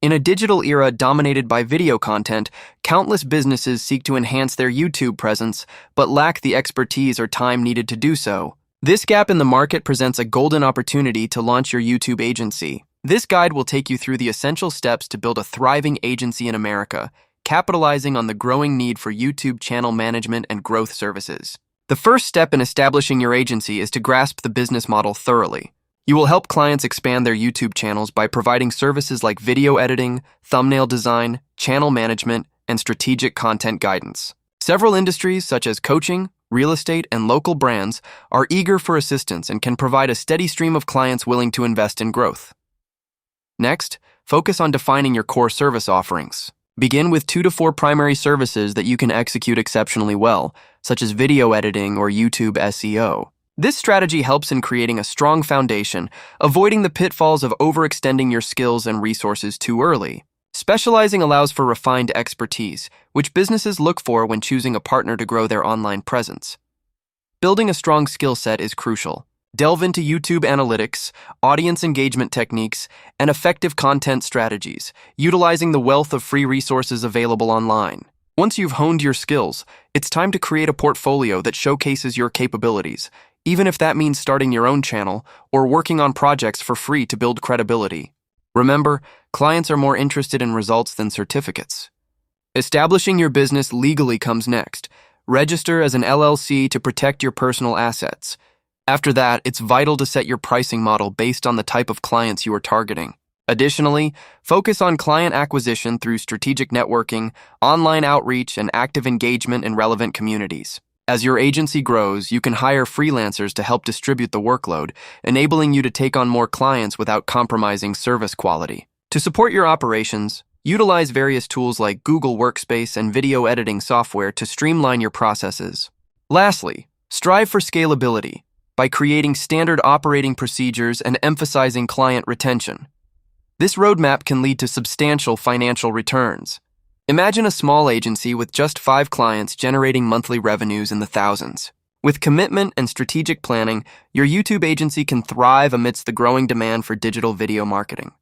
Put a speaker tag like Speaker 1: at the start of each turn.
Speaker 1: In a digital era dominated by video content, countless businesses seek to enhance their YouTube presence, but lack the expertise or time needed to do so. This gap in the market presents a golden opportunity to launch your YouTube agency. This guide will take you through the essential steps to build a thriving agency in America, capitalizing on the growing need for YouTube channel management and growth services. The first step in establishing your agency is to grasp the business model thoroughly. You will help clients expand their YouTube channels by providing services like video editing, thumbnail design, channel management, and strategic content guidance. Several industries such as coaching, real estate, and local brands are eager for assistance and can provide a steady stream of clients willing to invest in growth. Next, focus on defining your core service offerings. Begin with 2 to 4 primary services that you can execute exceptionally well, such as video editing or YouTube SEO. This strategy helps in creating a strong foundation, avoiding the pitfalls of overextending your skills and resources too early. Specializing allows for refined expertise, which businesses look for when choosing a partner to grow their online presence. Building a strong skill set is crucial. Delve into YouTube analytics, audience engagement techniques, and effective content strategies, utilizing the wealth of free resources available online. Once you've honed your skills, it's time to create a portfolio that showcases your capabilities, even if that means starting your own channel or working on projects for free to build credibility. Remember, clients are more interested in results than certificates. Establishing your business legally comes next. Register as an LLC to protect your personal assets. After that, it's vital to set your pricing model based on the type of clients you are targeting. Additionally, focus on client acquisition through strategic networking, online outreach, and active engagement in relevant communities. As your agency grows, you can hire freelancers to help distribute the workload, enabling you to take on more clients without compromising service quality. To support your operations, utilize various tools like Google Workspace and video editing software to streamline your processes. Lastly, strive for scalability by creating standard operating procedures and emphasizing client retention. This roadmap can lead to substantial financial returns. Imagine a small agency with just 5 clients generating monthly revenues in the thousands. With commitment and strategic planning, your YouTube agency can thrive amidst the growing demand for digital video marketing.